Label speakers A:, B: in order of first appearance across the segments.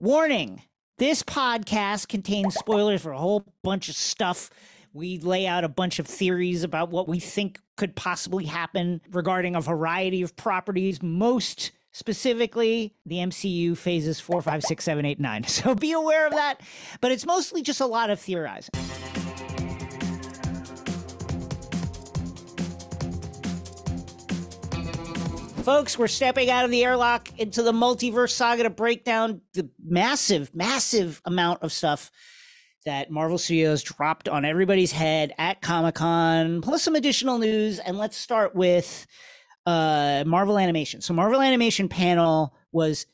A: Warning, this podcast contains spoilers for a whole bunch of stuff. We lay out a bunch of theories about what we think could possibly happen regarding a variety of properties, most specifically the MCU phases 4, 5, 6, 7, 8, 9. So be aware of that, but it's mostly just a lot of theorizing. Folks, we're stepping out of the airlock into the Multiverse Saga to break down the massive, massive amount of stuff that Marvel Studios dropped on everybody's head at Comic-Con, plus some additional news. And let's start with Marvel Animation. So Marvel Animation panel was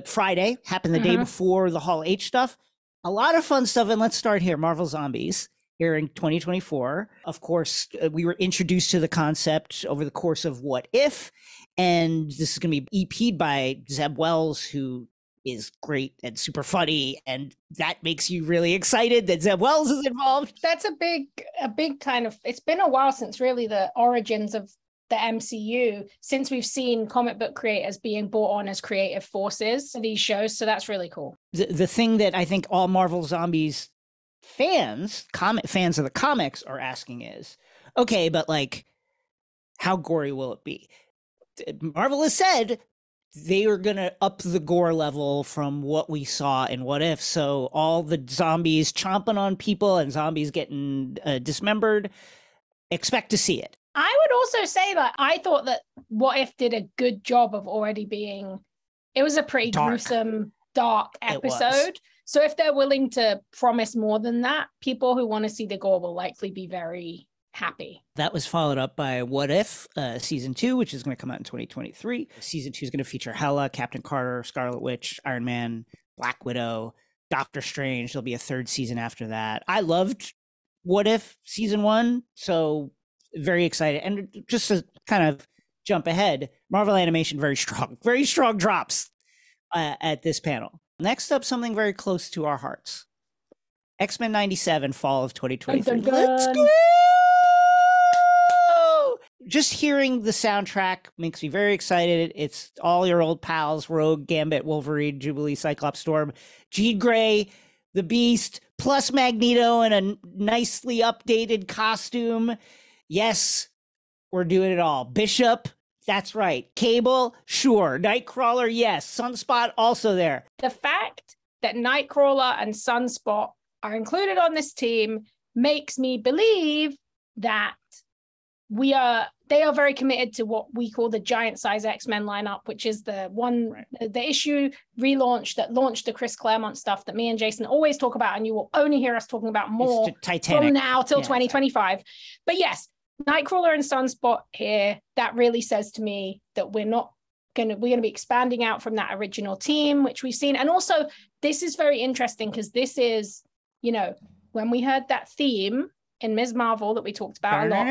A: Friday, happened the day before the Hall H stuff. A lot of fun stuff, and let's start here. Marvel Zombies. Here in 2024. Of course, we were introduced to the concept over the course of What If, and this is going to be EP'd by Zeb Wells, who is great and super funny, and that makes you really excited that Zeb Wells is involved.
B: That's a big kind of, it's been a while since really the origins of the MCU, since we've seen comic book creators being brought on as creative forces for these shows, so that's really cool.
A: The thing that I think all Marvel Zombies fans of the comics are asking is, okay, but like, how gory will it be? Marvel has said they are going to up the gore level from what we saw in What If. So all the zombies chomping on people and zombies getting dismembered, expect to see it.
B: I would also say that I thought that What If did a good job of already being, it was a pretty gruesome, dark episode. So if they're willing to promise more than that, people who want to see the gore will likely be very happy.
A: That was followed up by What If Season 2, which is going to come out in 2023. Season 2 is going to feature Hela, Captain Carter, Scarlet Witch, Iron Man, Black Widow, Doctor Strange. There'll be a third season after that. I loved What If Season 1, so very excited. And just to kind of jump ahead, Marvel Animation, very strong drops at this panel. Next up, something very close to our hearts. X-Men 97, fall of 2023. Let's go! Just hearing the soundtrack makes me very excited. It's all your old pals, Rogue, Gambit, Wolverine, Jubilee, Cyclops, Storm, Jean Grey, the Beast, plus Magneto in a nicely updated costume. Yes, we're doing it all. Bishop, that's right. Cable, sure. Nightcrawler, yes. Sunspot, also there.
B: The fact that Nightcrawler and Sunspot are included on this team makes me believe that they are very committed to what we call the giant size X-Men lineup, which is the issue relaunch that launched the Chris Claremont stuff that me and Jason always talk about, and you will only hear us talking about more from now till 2025. But yes, Nightcrawler and Sunspot here, that really says to me that we're going to be expanding out from that original team, which we've seen. And also, this is very interesting because this is, when we heard that theme in Ms. Marvel that we talked about a lot.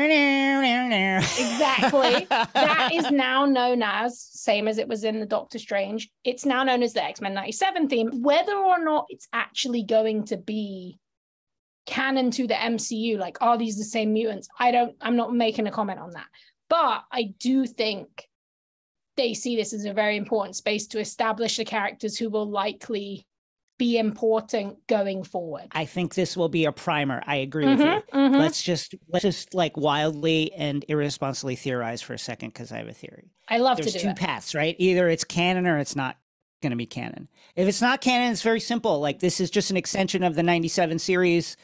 B: Exactly. That is now known as, same as it was in the Doctor Strange, it's now known as the X-Men 97 theme. Whether or not it's actually going to be canon to the MCU, like, are these the same mutants? I'm not making a comment on that. But I do think they see this as a very important space to establish the characters who will likely be important going forward.
A: I think this will be a primer. I agree with you. Let's just like wildly and irresponsibly theorize for a second, because I have a theory.
B: I love to do
A: There's two paths, right? Either it's canon or it's not going to be canon. If it's not canon, it's very simple. Like, this is just an extension of the 97 series.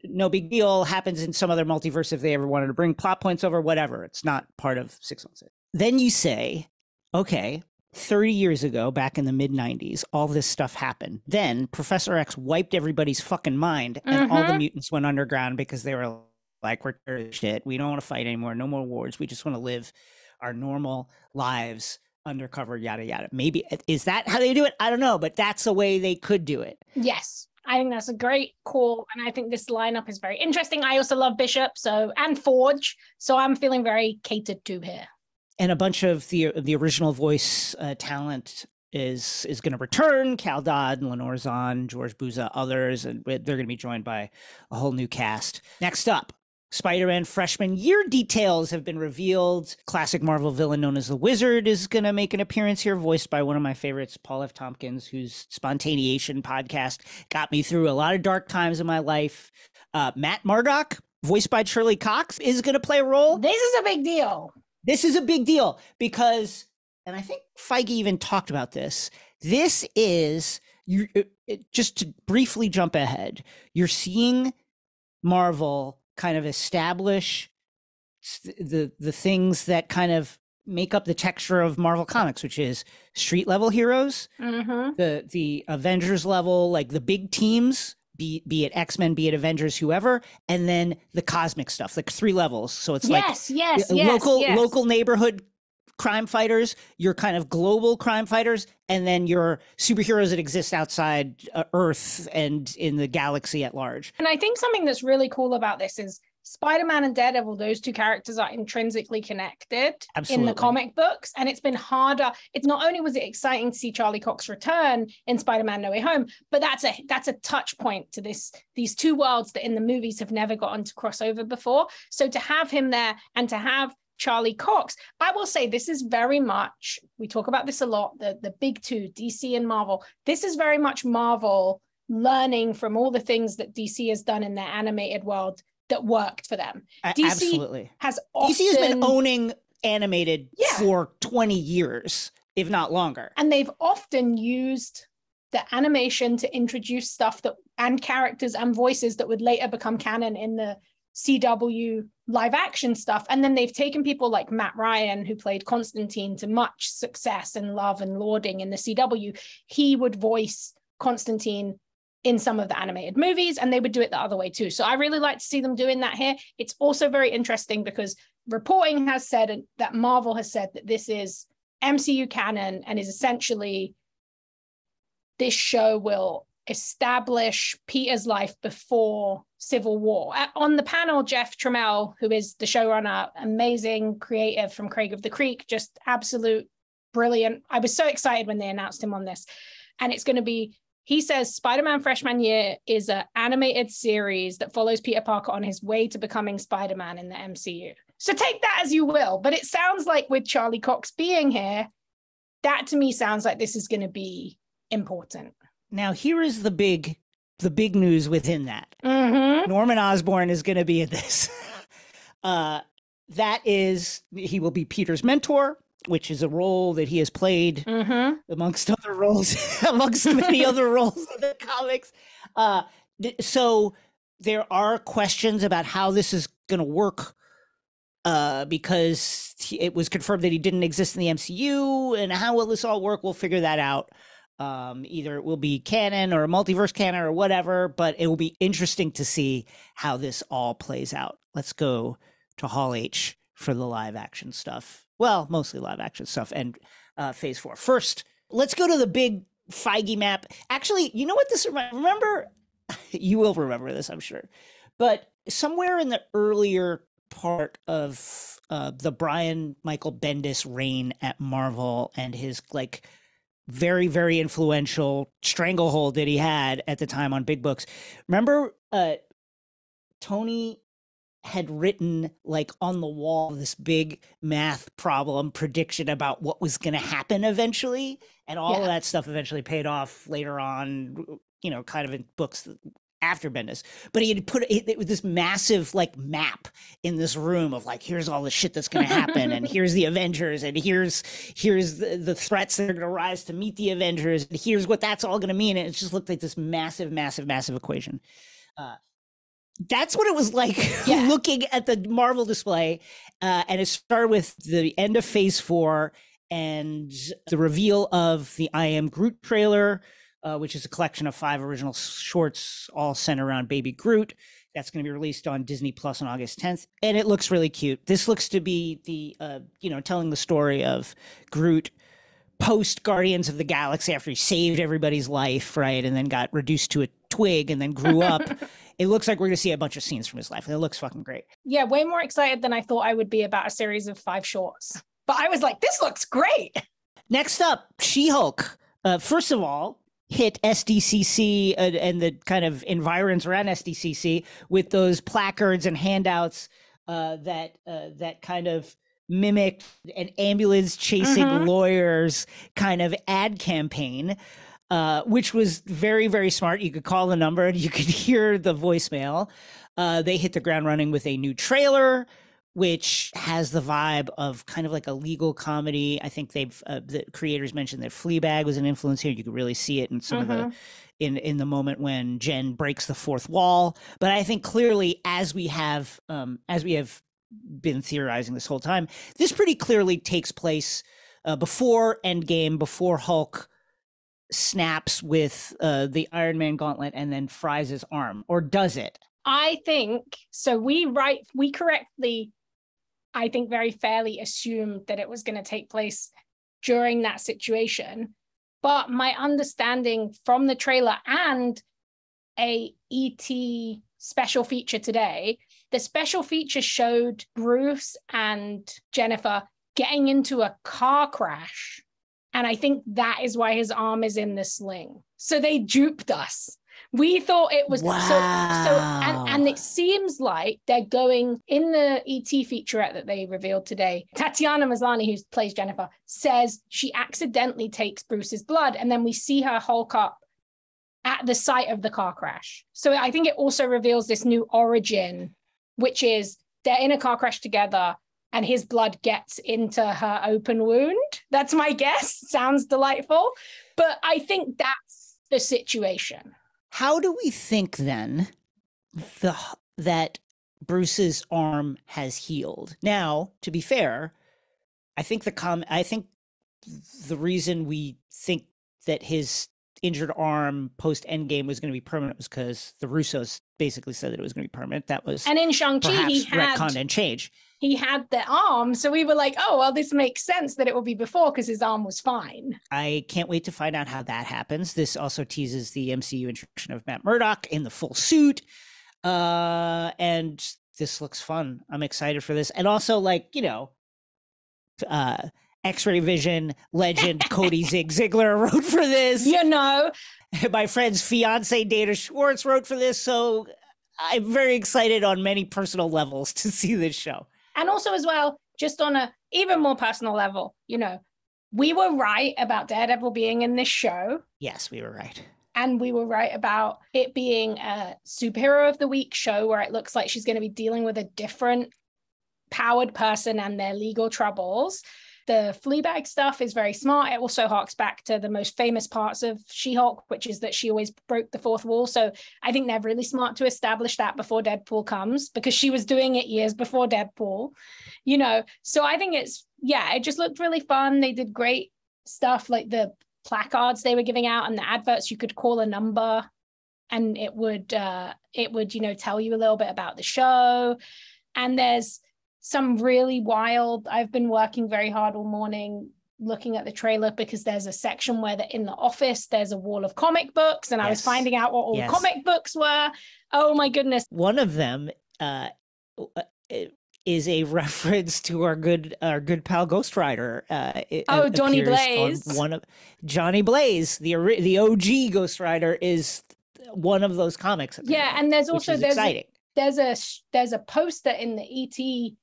A: No big deal. Happens in some other multiverse if they ever wanted to bring plot points over, whatever. It's not part of 616. Then you say, okay, 30 years ago, back in the mid-90s, all this stuff happened. Then Professor X wiped everybody's fucking mind, and all the mutants went underground because they were like, we're tired of shit. We don't want to fight anymore. No more wars. We just want to live our normal lives undercover, yada, yada. Maybe, is that how they do it? I don't know, but that's a way they could do it.
B: Yes. I think that's a great call, and I think this lineup is very interesting. I also love Bishop and Forge, so I'm feeling very catered to here.
A: And a bunch of the original voice talent is going to return. Cal Dodd, Lenore Zahn, George Buza, others, and they're going to be joined by a whole new cast. Next up, Spider-Man freshman year details have been revealed. Classic Marvel villain known as the Wizard is going to make an appearance here, voiced by one of my favorites, Paul F. Tompkins, whose Spontaneation podcast got me through a lot of dark times in my life. Matt Murdock, voiced by Charlie Cox, is going to play a role.
B: This is a big deal.
A: This is a big deal because, and I think Feige even talked about this, this is, just to briefly jump ahead, you're seeing Marvel kind of establish the things that kind of make up the texture of Marvel Comics, which is street level heroes, the Avengers level, like the big teams, be it X-Men, be it Avengers, whoever, and then the cosmic stuff, like 3 levels. So it's local neighborhood crime fighters, your kind of global crime fighters, and then your superheroes that exist outside Earth and in the galaxy at large.
B: And I think something that's really cool about this is Spider-Man and Daredevil, those 2 characters are intrinsically connected in the comic books. And it's been harder. It's not only was it exciting to see Charlie Cox return in Spider-Man No Way Home, but that's a touch point to these 2 worlds that in the movies have never gotten to cross over before. So to have him there and to have Charlie Cox, I will say this is very much, we talk about this a lot, the big 2, DC and Marvel. This is very much Marvel learning from all the things that DC has done in their animated world that worked for them. DC
A: Absolutely.
B: DC
A: has been owning animated for 20 years, if not longer.
B: And they've often used the animation to introduce stuff and characters and voices that would later become canon in the CW live action stuff. And then they've taken people like Matt Ryan, who played Constantine, to much success and love and lauding in the CW. He would voice Constantine in some of the animated movies, and they would do it the other way too. So I really like to see them doing that here. It's also very interesting because reporting has said that Marvel has said that this is MCU canon and is essentially, this show will establish Peter's life before Civil War. On the panel, Jeff Trammell, who is the showrunner, amazing creative from Craig of the Creek, just absolute brilliant. I was so excited when they announced him on this. And it's going to be, he says, Spider-Man Freshman Year is an animated series that follows Peter Parker on his way to becoming Spider-Man in the MCU. So take that as you will. But it sounds like with Charlie Cox being here, that to me sounds like this is going to be important.
A: Now, here is the big news within that. Norman Osborn is going to be in this. That is, he will be Peter's mentor, which is a role that he has played amongst other roles, amongst many other roles in the comics. So there are questions about how this is going to work because it was confirmed that he didn't exist in the MCU, and how will this all work? We'll figure that out. Either it will be canon or multiverse canon or whatever, but it will be interesting to see how this all plays out. Let's go to Hall H for the live action stuff. Well, mostly live action stuff and phase 4. First, let's go to the big Feige map. Actually, you know what this remember? You will remember this, I'm sure. But somewhere in the earlier part of the Brian Michael Bendis reign at Marvel and his like very, very influential stranglehold that he had at the time on big books. Remember, Tony had written like on the wall this big math problem prediction about what was going to happen eventually, and all of that stuff eventually paid off later on, you know, kind of in books after Bendis. But he had put it was this massive like map in this room of like, here's all the shit that's going to happen, and here's the Avengers, and here's the threats that are going to rise to meet the Avengers, and here's what that's all going to mean. And it just looked like this massive equation. That's what it was like looking at the Marvel display. And it started with the end of phase 4 and the reveal of the I Am Groot trailer, which is a collection of 5 original shorts all centered around Baby Groot. That's going to be released on Disney Plus on August 10th. And it looks really cute. This looks to be the, telling the story of Groot post Guardians of the Galaxy after he saved everybody's life, right? And then got reduced to a twig and then grew up. It looks like we're going to see a bunch of scenes from his life. And it looks fucking great.
B: Yeah, way more excited than I thought I would be about a series of 5 shorts. But I was like, this looks great.
A: Next up, She-Hulk. First of all, hit SDCC and the kind of environs around SDCC with those placards and handouts that kind of mimicked an ambulance chasing lawyers kind of ad campaign, which was very, very smart. You could call the number and you could hear the voicemail. They hit the ground running with a new trailer, which has the vibe of kind of like a legal comedy. I think the creators mentioned that Fleabag was an influence here. You could really see it in some of the in the moment when Jen breaks the fourth wall. But I think clearly, as we have been theorizing this whole time, this pretty clearly takes place before Endgame, before Hulk snaps with the Iron Man gauntlet and then fries his arm, or does it?
B: I think so. We correctly, I think very fairly assumed that it was going to take place during that situation. But my understanding from the trailer and a ET special feature today, the special feature showed Bruce and Jennifer getting into a car crash. And I think that is why his arm is in the sling. So they duped us. We thought it was and it seems like they're going in the ET featurette that they revealed today. Tatiana Maslany, who plays Jennifer, says she accidentally takes Bruce's blood, and then we see her hulk up at the site of the car crash. So I think it also reveals this new origin, which is they're in a car crash together and his blood gets into her open wound. That's my guess. Sounds delightful. But I think that's the situation.
A: How do we think then that Bruce's arm has healed? Now, to be fair, I think the reason we think that his injured arm post Endgame was going to be permanent was because the Russos basically said that it was going to be permanent. That was,
B: and in Shang-Chi he had
A: retconned and change.
B: He had the arm, so we were like, oh well, this makes sense that it will be before because his arm was fine.
A: I can't wait to find out how that happens. This also teases the MCU introduction of Matt Murdock in the full suit, and this looks fun. I'm excited for this, and also X-Ray Vision legend Cody Ziegler wrote for this. My friend's fiance Dana Schwartz wrote for this, so I'm very excited on many personal levels to see this show.
B: And also as well, just on a even more personal level, we were right about Daredevil being in this show.
A: Yes, we were right.
B: And we were right about it being a superhero of the week show where it looks like she's going to be dealing with a different powered person and their legal troubles. The Fleabag stuff is very smart. It also harks back to the most famous parts of She-Hulk, which is that she always broke the fourth wall. So I think they're really smart to establish that before Deadpool comes, because she was doing it years before Deadpool, So I think it just looked really fun. They did great stuff, like the placards they were giving out and the adverts. You could call a number and it would tell you a little bit about the show. And there's some really wild, I've been working very hard all morning looking at the trailer because there's a section where in the office, there's a wall of comic books, and I was finding out what all comic books were. Oh my goodness.
A: One of them is a reference to our good pal Ghost Rider.
B: Johnny Blaze.
A: Johnny Blaze, the OG Ghost Rider, is one of those comics.
B: Yeah, and there's also
A: exciting.
B: There's a poster in the ET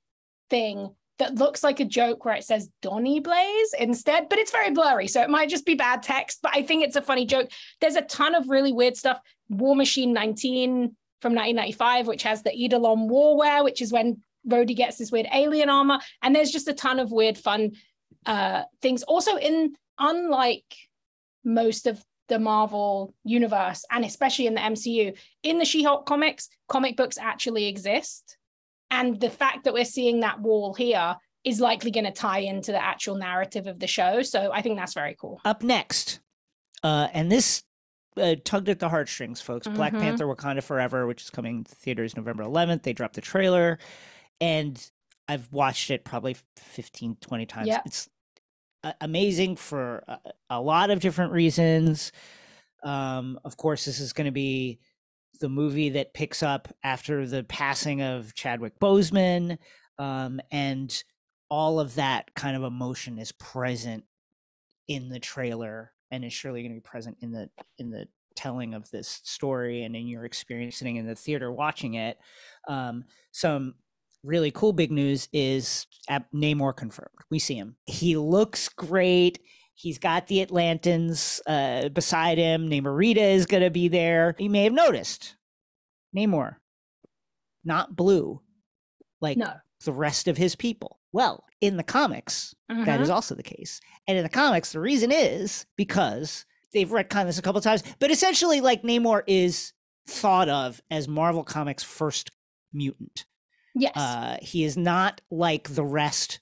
B: thing that looks like a joke where it says Donny Blaze instead, but it's very blurry, so it might just be bad text, but I think it's a funny joke. There's a ton of really weird stuff. War Machine 19 from 1995, which has the Eidolon Warwear, which is when Rhodey gets this weird alien armor, and there's just a ton of weird fun things. Also, unlike most of the Marvel universe, and especially in the MCU, in the She-Hulk comics, comic books actually exist. And the fact that we're seeing that wall here is likely going to tie into the actual narrative of the show. So I think that's very cool.
A: Up next, and this tugged at the heartstrings, folks. Black Panther Wakanda Forever, which is coming to theaters November 11th. They dropped the trailer, and I've watched it probably 15, 20 times. Yep. It's amazing for a lot of different reasons. Of course, this is going to be the movie that picks up after the passing of Chadwick Boseman, and all of that kind of emotion is present in the trailer. and is surely going to be present in the telling of this story and in your experience sitting in the theater watching it. Some really cool big news is Namor confirmed. We see him. He looks great. He's got the Atlantans beside him. Namorita is going to be there. You may have noticed Namor, not blue, like the rest of his people. Well, in the comics, that is also the case. And in the comics, the reason is because they've retconned this a couple of times, but essentially, like, Namor is thought of as Marvel Comics' first mutant.
B: Yes.
A: He is not like the rest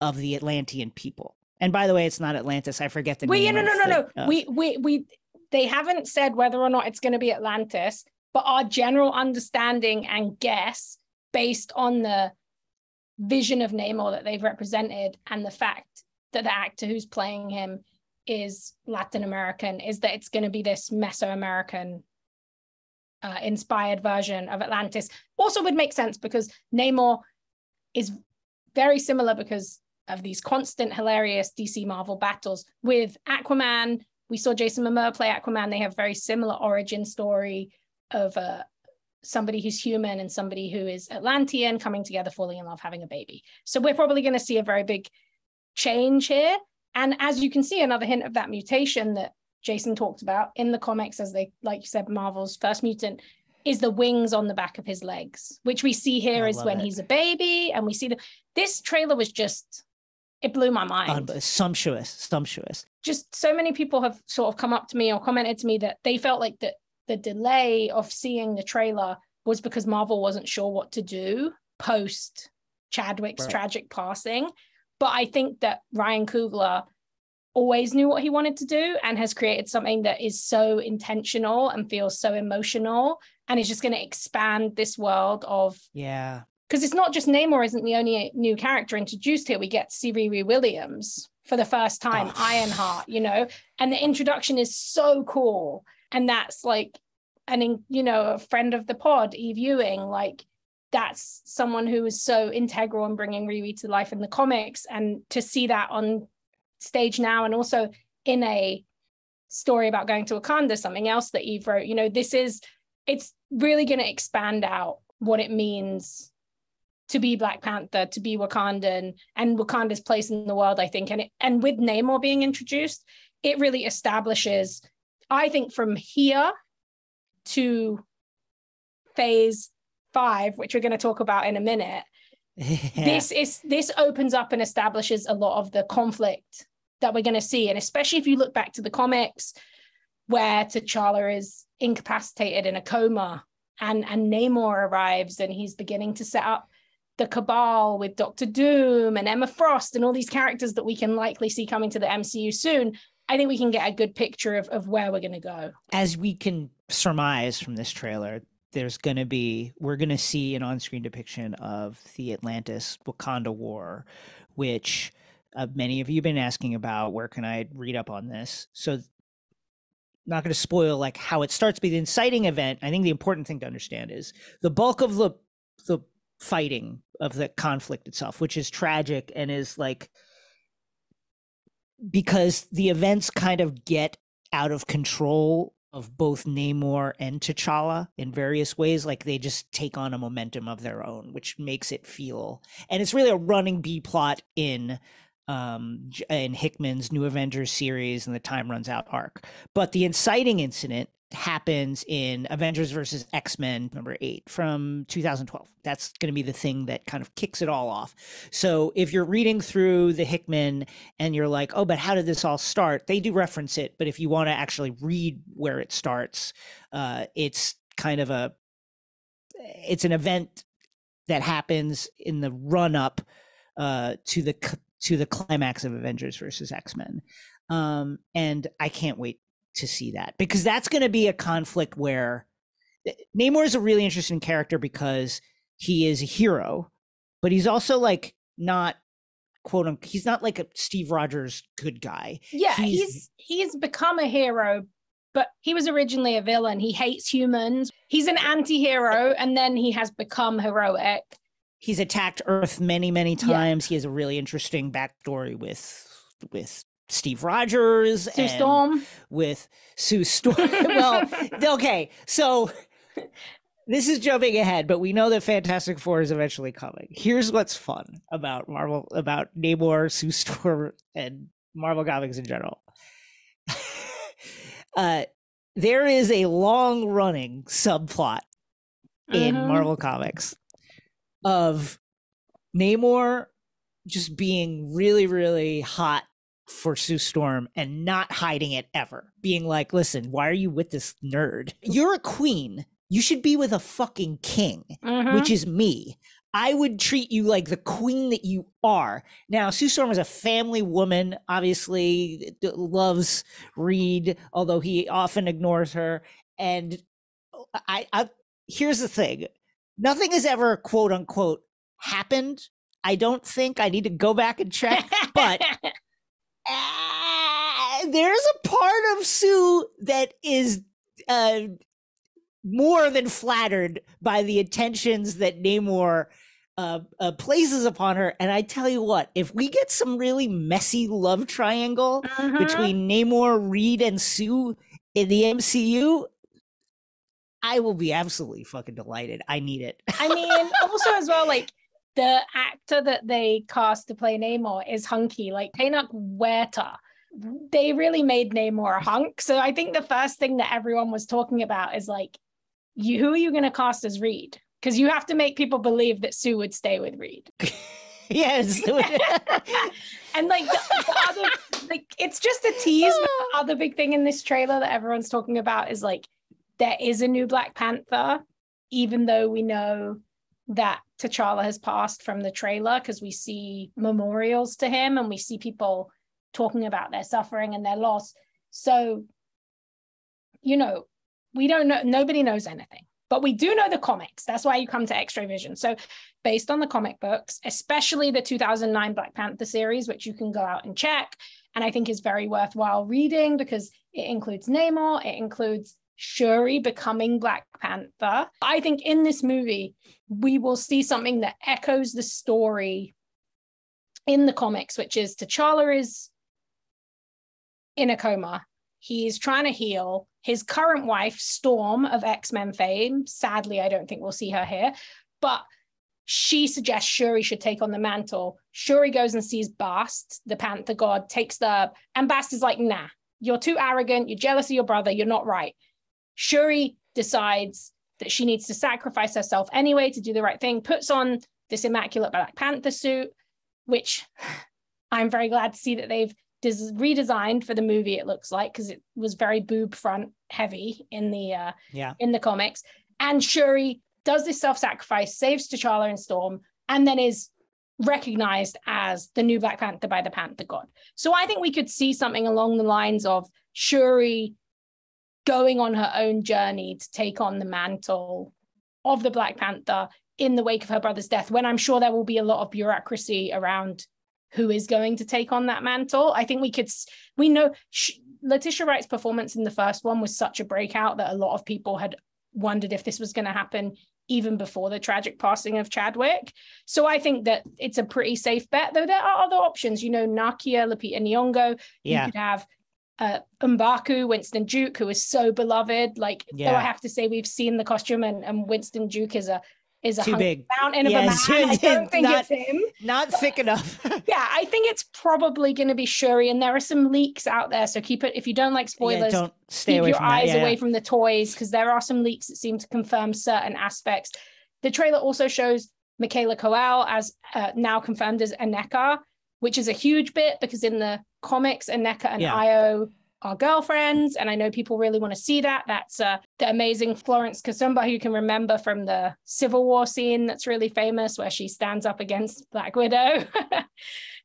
A: of the Atlantean people. And by the way, it's not Atlantis. I forget the name.
B: No. We they haven't said whether or not it's going to be Atlantis, but our general understanding and guess based on the vision of Namor that they've represented and the fact that the actor who's playing him is Latin American is that it's going to be this Mesoamerican inspired version of Atlantis. Also would make sense because Namor is very similar because of these constant hilarious DC Marvel battles with Aquaman. We saw Jason Momoa play Aquaman. They have very similar origin story of somebody who's human and somebody who is Atlantean coming together, falling in love, having a baby. So we're probably going to see a very big change here. And as you can see, another hint of that mutation that Jason talked about in the comics, as they, like you said, Marvel's first mutant, is the wings on the back of his legs, which we see here is when he's a baby. And we see this trailer was just, it blew my mind.
A: Sumptuous.
B: Just so many people have sort of come up to me or commented to me that they felt like the delay of seeing the trailer was because Marvel wasn't sure what to do post Chadwick's tragic passing. But I think that Ryan Coogler always knew what he wanted to do and has created something that is so intentional and feels so emotional and is just going to expand this world of...
A: Yeah.
B: Because it's not just Namor isn't the only new character introduced here. We get Riri Williams for the first time, Ironheart, and the introduction is so cool. And that's like, a friend of the pod, Eve Ewing, like that's someone who is so integral in bringing Riri to life in the comics. And to see that on stage now, and also in a story about going to Wakanda, something else that Eve wrote, it's really going to expand out what it means to be Black Panther, to be Wakandan, and Wakanda's place in the world, I think. And with Namor being introduced, it really establishes, I think, from here to phase 5, which we're going to talk about in a minute, this opens up and establishes a lot of the conflict that we're going to see. And especially if you look back to the comics where T'Challa is incapacitated in a coma and Namor arrives and he's beginning to set up the Cabal with Doctor Doom and Emma Frost and all these characters that we can likely see coming to the MCU soon. I think we can get a good picture of where we're going to go.
A: As we can surmise from this trailer, we're going to see an on-screen depiction of the Atlantis-Wakanda War, which many of you have been asking about. Where can I read up on this? So not going to spoil like how it starts, but the inciting event, I think the important thing to understand is the bulk of the fighting of the conflict itself, which is tragic and is like, because the events kind of get out of control of both Namor and T'Challa in various ways. Like they just take on a momentum of their own, which makes it feel, and it's really a running B plot in Hickman's New Avengers series and the Time Runs Out arc. But the inciting incident happens in Avengers versus X-Men number 8 from 2012. That's going to be the thing that kind of kicks it all off. So if you're reading through the Hickman and you're like, oh, but how did this all start? They do reference it, but if you want to actually read where it starts, it's kind of it's an event that happens in the run up to the climax of Avengers versus X-Men. And I can't wait to see that, because that's going to be a conflict where Namor is a really interesting character because he is a hero, but he's also like not quote unquote, he's not like a Steve Rogers good guy.
B: Yeah, he's become a hero, but he was originally a villain. He hates humans. He's an anti-hero, and then he has become heroic.
A: He's attacked Earth many, many times. Yeah. He has a really interesting backstory with Steve Rogers
B: Sue
A: and
B: Storm.
A: with Sue Storm. Well, okay, so this is jumping ahead, but we know that Fantastic Four is eventually coming. Here's what's fun about Marvel, about Namor, Sue Storm, and Marvel Comics in general. There is a long-running subplot in Marvel Comics of Namor just being really, really hot for Sue Storm and not hiding it ever. Being like, listen, why are you with this nerd? You're a queen. You should be with a fucking king, which is me. I would treat you like the queen that you are. Now, Sue Storm is a family woman, obviously loves Reed, although he often ignores her. And I here's the thing. Nothing has ever, quote unquote, happened. I don't think. I need to go back and check. But there's a part of Sue that is more than flattered by the attentions that Namor places upon her. And I tell you what, if we get some really messy love triangle between Namor, Reed, and Sue in the MCU, I will be absolutely fucking delighted. I need it.
B: I mean, also as well, like, the actor that they cast to play Namor is hunky, like Tenoch Huerta. They really made Namor a hunk. So I think the first thing that everyone was talking about is like, who are you going to cast as Reed? Because you have to make people believe that Sue would stay with Reed.
A: Yes.
B: And like the other, like, it's just a tease. But the other big thing in this trailer that everyone's talking about is like, there is a new Black Panther, even though we know that T'Challa has passed from the trailer, because we see memorials to him and we see people talking about their suffering and their loss. So, you know, we don't know, nobody knows anything, but we do know the comics. That's why you come to X-Ray Vision. So based on the comic books, especially the 2009 Black Panther series, which you can go out and check, and I think is very worthwhile reading because it includes Namor, it includes Shuri becoming Black Panther. I think in this movie, we will see something that echoes the story in the comics, which is T'Challa is in a coma. He's trying to heal. His current wife, Storm of X-Men fame, sadly, I don't think we'll see her here, but she suggests Shuri should take on the mantle. Shuri goes and sees Bast, the Panther god, takes the herb, and Bast is like, nah, you're too arrogant, you're jealous of your brother, you're not right. Shuri decides that she needs to sacrifice herself anyway to do the right thing, puts on this immaculate Black Panther suit, which I'm very glad to see that they've redesigned for the movie, it looks like, because it was very boob front heavy in the comics. And Shuri does this self-sacrifice, saves T'Challa and Storm, and then is recognized as the new Black Panther by the Panther God. So I think we could see something along the lines of Shuri going on her own journey to take on the mantle of the Black Panther in the wake of her brother's death, when I'm sure there will be a lot of bureaucracy around who is going to take on that mantle. I think we know Letitia Wright's performance in the first one was such a breakout that a lot of people had wondered if this was going to happen even before the tragic passing of Chadwick. So I think that it's a pretty safe bet, though there are other options. You know, Nakia, Lupita Nyong'o. You could have M'Baku, Winston Duke, who is so beloved. Like, though I have to say, we've seen the costume, and Winston Duke is a
A: too big
B: mountain of a man. I don't think it's him.
A: Not thick enough.
B: Yeah, I think it's probably going to be Shuri, and there are some leaks out there. So keep it, if you don't like spoilers,
A: don't stay
B: keep
A: away
B: your
A: from
B: eyes away from the toys, because there are some leaks that seem to confirm certain aspects. The trailer also shows Michaela Coel as now confirmed as Aneka, which is a huge bit because in the comics, Aneka and Io are girlfriends, and I know people really want to see that. That's the amazing Florence Kasumba, who you can remember from the Civil War scene that's really famous, where she stands up against Black Widow.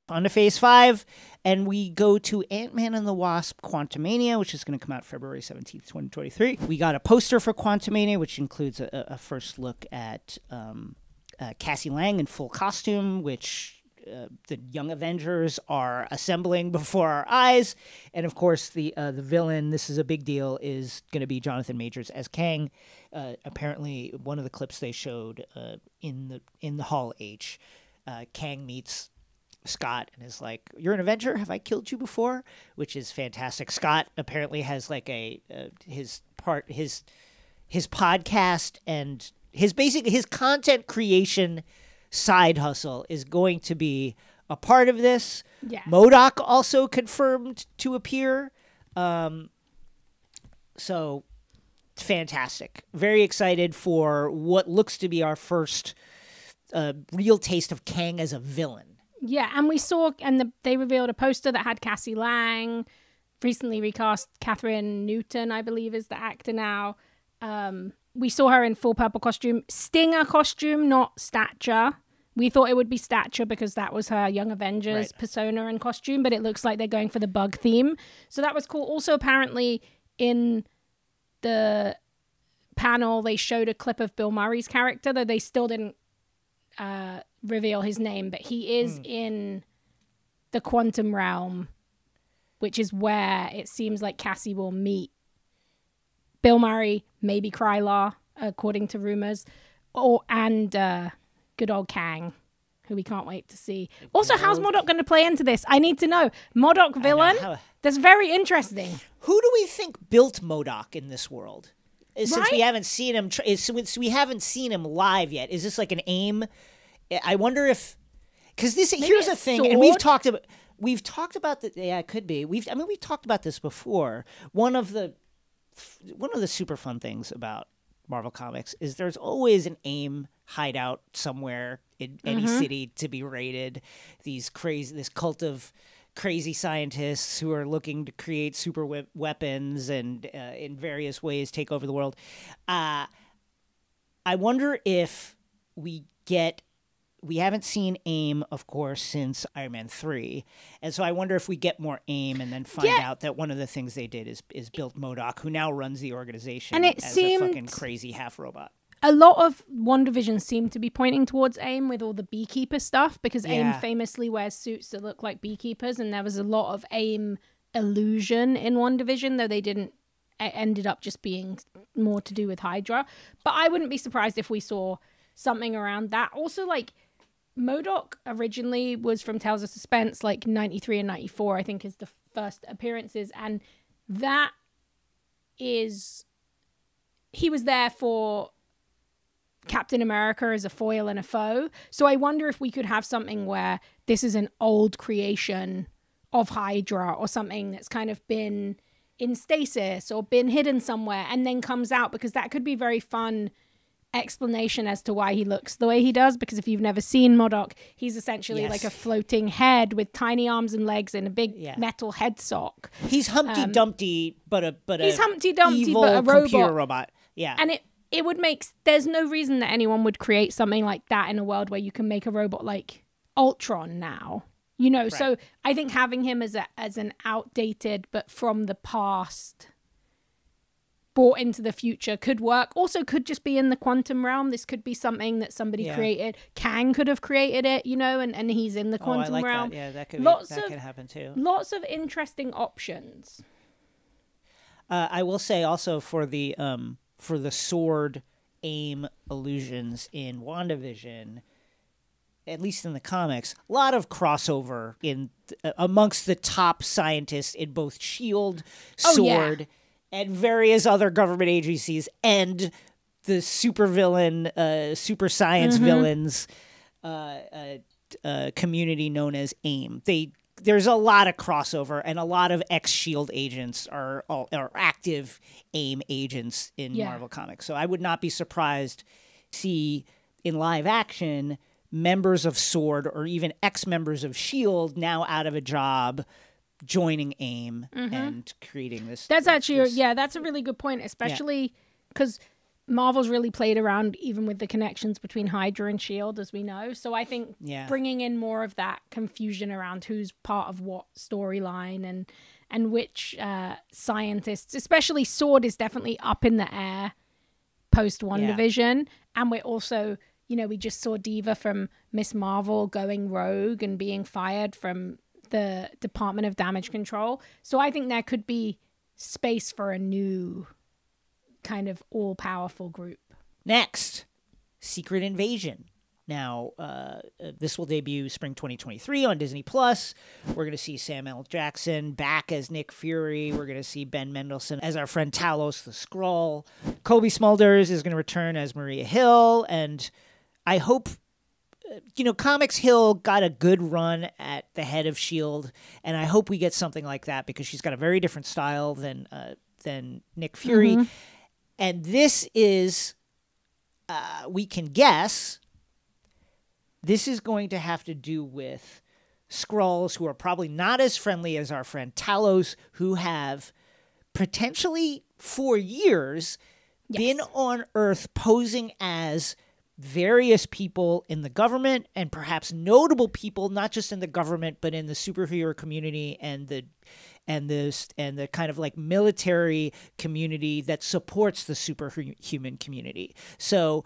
A: On to Phase 5, and we go to Ant-Man and the Wasp Quantumania, which is going to come out February 17th, 2023. We got a poster for Quantumania, which includes a first look at Cassie Lang in full costume, which the Young Avengers are assembling before our eyes. And of course, the villain, this is a big deal, is going to be Jonathan Majors as Kang. Apparently, one of the clips they showed in the Hall H, Kang meets Scott and is like, "You're an Avenger? Have I killed you before?" Which is fantastic. Scott apparently has like his podcast and his content creation side hustle is going to be a part of this.
B: Yeah.
A: MODOK also confirmed to appear. So fantastic. Very excited for what looks to be our first real taste of Kang as a villain.
B: Yeah, and we saw, they revealed a poster that had Cassie Lang, recently recast Catherine Newton, I believe is the actor now. We saw her in full purple costume, Stinger costume, not Stature. We thought it would be Stature because that was her Young Avengers persona and costume, but it looks like they're going for the bug theme. So that was cool. Also, apparently, in the panel, they showed a clip of Bill Murray's character, though they still didn't reveal his name, but he is in the quantum realm, which is where it seems like Cassie will meet Bill Murray, maybe Krylar, according to rumors, and good old Kang, who we can't wait to see. Also, how's MODOK going to play into this? I need to know. MODOK villain? That's very interesting.
A: Who do we think built MODOK in this world? Since we haven't seen him, we haven't seen him live yet. Is this like an AIM? I wonder if, because here's the thing, and we've talked about that. Yeah, it could be. We've talked about this before. One of the super fun things about Marvel Comics is there's always an AIM hideout somewhere in any city to be raided. This cult of crazy scientists who are looking to create super weapons and in various ways take over the world. I wonder if we haven't seen AIM, of course, since Iron Man 3. And so I wonder if we get more AIM and then find out that one of the things they did is built MODOK, who now runs the organization
B: and
A: as a fucking crazy half-robot.
B: A lot of WandaVision seemed to be pointing towards AIM with all the beekeeper stuff, because AIM famously wears suits that look like beekeepers, and there was a lot of AIM illusion in WandaVision, though they didn't ended up just being more to do with Hydra. But I wouldn't be surprised if we saw something around that. Also, like, MODOK originally was from Tales of Suspense, like 93 and 94, I think is the first appearances. And that is, he was there for Captain America as a foil and a foe. So I wonder if we could have something where this is an old creation of Hydra or something that's kind of been in stasis or been hidden somewhere and then comes out, because that could be very fun explanation as to why he looks the way he does. Because if you've never seen MODOK, he's essentially like a floating head with tiny arms and legs and a big metal head sock.
A: He's Humpty Dumpty, but
B: he's Humpty Dumpty,
A: evil
B: but a
A: computer robot. Yeah,
B: and it would make, there's no reason that anyone would create something like that in a world where you can make a robot like Ultron now. You know, so I think having him as an outdated but from the past brought into the future could work. Also could just be in the quantum realm. This could be something that somebody created. Kang could have created it, you know, and he's in the quantum realm.
A: That. Yeah, that could happen too.
B: Lots of interesting options.
A: I will say also for the sword AIM illusions in WandaVision, at least in the comics, a lot of crossover in amongst the top scientists in both S.H.I.E.L.D., SWORD, and various other government agencies, and the supervillain, super science villains community known as AIM. There's a lot of crossover, and a lot of ex-S.H.I.E.L.D. agents are active AIM agents in Marvel Comics. So I would not be surprised to see in live action members of SWORD or even ex-members of S.H.I.E.L.D. now out of a job joining AIM and creating this.
B: That's actually, that's a really good point, especially because Marvel's really played around even with the connections between Hydra and S.H.I.E.L.D., as we know. So I think bringing in more of that confusion around who's part of what storyline and which scientists, especially SWORD, is definitely up in the air post WandaVision. And we're also, you know, we just saw Diva from Miss Marvel going rogue and being fired from the Department of Damage Control. So I think there could be space for a new kind of all-powerful group.
A: Next, Secret Invasion. Now, this will debut spring 2023 on Disney+. We're going to see Sam L. Jackson back as Nick Fury. We're going to see Ben Mendelsohn as our friend Talos the Skrull. Kobe Smulders is going to return as Maria Hill. And I hope, Comics Hill got a good run at the head of S.H.I.E.L.D., and I hope we get something like that because she's got a very different style than Nick Fury. Mm-hmm. And this is, we can guess, this is going to have to do with Skrulls who are probably not as friendly as our friend Talos, who have potentially for years been on Earth posing as various people in the government and perhaps notable people, not just in the government, but in the superhero community and the kind of like military community that supports the superhuman community. So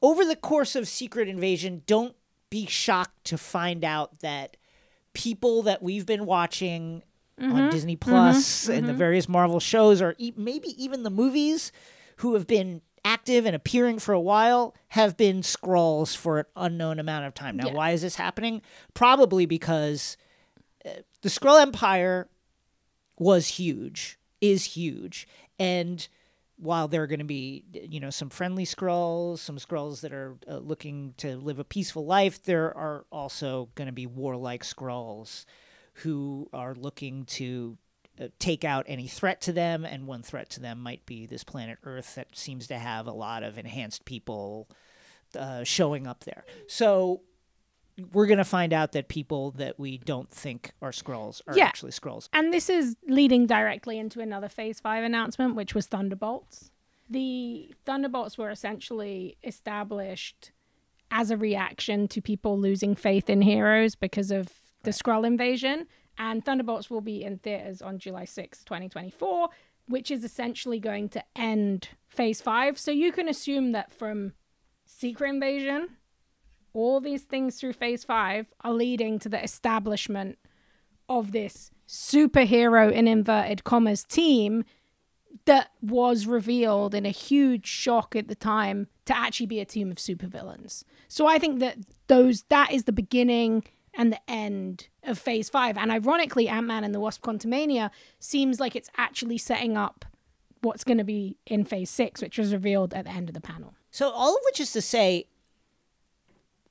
A: over the course of Secret Invasion, don't be shocked to find out that people that we've been watching on Disney Plus and the various Marvel shows, or maybe even the movies, who have been active and appearing for a while, have been Skrulls for an unknown amount of time. Now, why is this happening? Probably because the Skrull Empire is huge. And while there are going to be, some friendly Skrulls, some Skrulls that are looking to live a peaceful life, there are also going to be warlike Skrulls who are looking to take out any threat to them, and one threat to them might be this planet Earth that seems to have a lot of enhanced people showing up there. So we're going to find out that people that we don't think are Skrulls are actually Skrulls.
B: And this is leading directly into another Phase 5 announcement, which was Thunderbolts. The Thunderbolts were essentially established as a reaction to people losing faith in heroes because of the Skrull invasion. And Thunderbolts will be in theaters on July 6th, 2024, which is essentially going to end Phase 5. So you can assume that from Secret Invasion, all these things through Phase 5 are leading to the establishment of this superhero, in inverted commas, team that was revealed in a huge shock at the time to actually be a team of supervillains. So I think that that is the beginning and the end of Phase 5. And ironically, Ant-Man and the Wasp: Quantumania seems like it's actually setting up what's going to be in Phase 6, which was revealed at the end of the panel.
A: So all of which is to say,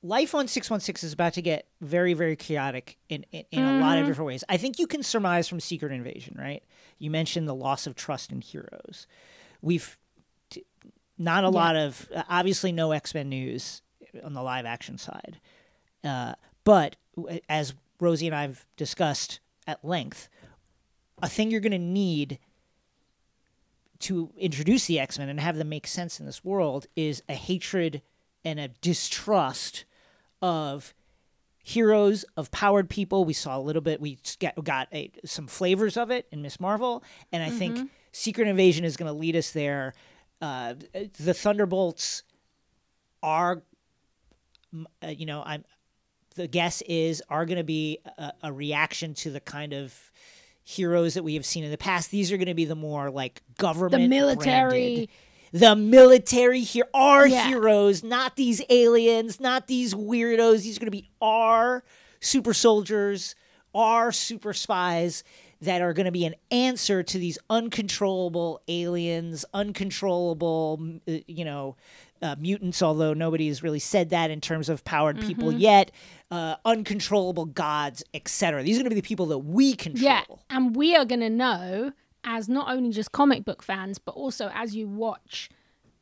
A: life on 616 is about to get very, very chaotic in a lot of different ways. I think you can surmise from Secret Invasion, right? You mentioned the loss of trust in heroes. We've not a lot of, obviously no X-Men news on the live action side. But as Rosie and I have discussed at length, a thing you're going to need to introduce the X-Men and have them make sense in this world is a hatred and a distrust of heroes, of powered people. We saw a little bit, we got some flavors of it in Ms. Marvel, and I think Secret Invasion is going to lead us there. The Thunderbolts are, the guess is, are going to be a reaction to the kind of heroes that we have seen in the past. These are going to be the more like government,
B: the military
A: branded. The military here are heroes, not these aliens, not these weirdos. These are going to be our super soldiers, our super spies that are going to be an answer to these uncontrollable aliens, uncontrollable, mutants, although nobody has really said that in terms of powered people yet, uncontrollable gods, etc. These are going to be the people that we control.
B: Yeah, and we are going to know, as not only just comic book fans, but also as you watch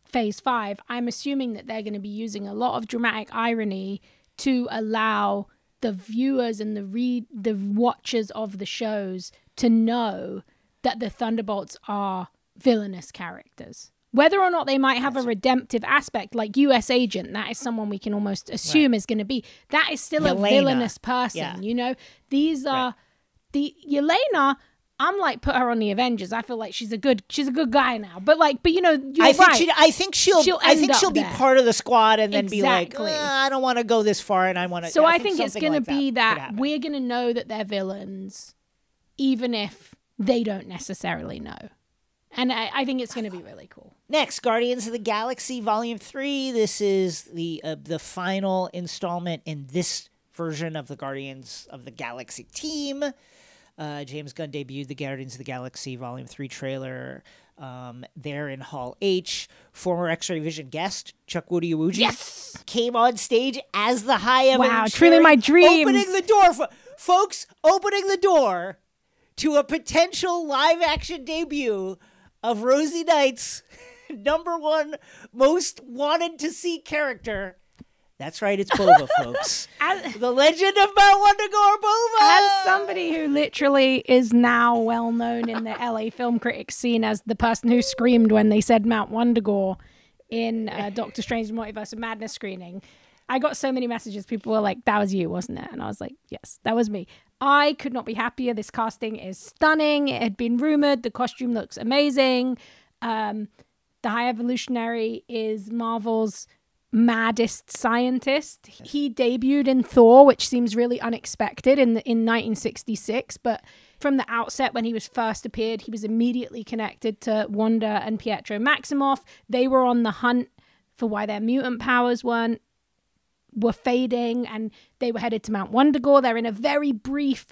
B: Phase 5, I'm assuming that they're going to be using a lot of dramatic irony to allow the viewers and the watchers of the shows to know that the Thunderbolts are villainous characters. Whether or not they might have a redemptive aspect, like US Agent, that is someone we can almost assume is going to be. That is still a villainous person, These are Yelena. I'm like, put her on the Avengers. I feel like she's a good guy now. But you're right.
A: I think she'll be part of the squad and then be like, I don't want to go this far, and I want to.
B: So I think it's going to be that we're going to know that they're villains, even if they don't necessarily know. And I think it's going to be really cool.
A: Next, Guardians of the Galaxy Volume 3. This is the final installment in this version of the Guardians of the Galaxy team. James Gunn debuted the Guardians of the Galaxy Volume 3 trailer there in Hall H. Former X-Ray Vision guest Chuck Woody came on stage as the High Evolutionary.
B: Wow, truly my dreams.
A: Opening the door, folks, opening the door to a potential live-action debut of Rosie Knight's #1 most wanted to see character. That's right, it's Bova, folks. The Legend of Mount Wundagore, Bova!
B: As somebody who literally is now well known in the LA film critics scene as the person who screamed when they said Mount Wundagore in Doctor Strange Multiverse of Madness screening, I got so many messages. People were like, that was you, wasn't it? And I was like, yes, that was me. I could not be happier. This casting is stunning. It had been rumored. The costume looks amazing. The High Evolutionary is Marvel's maddest scientist. He debuted in Thor, which seems really unexpected in 1966, but from the outset when he was first appeared, he was immediately connected to Wanda and Pietro Maximoff. They were on the hunt for why their mutant powers were fading, and they were headed to Mount Wundagore. They're in a very brief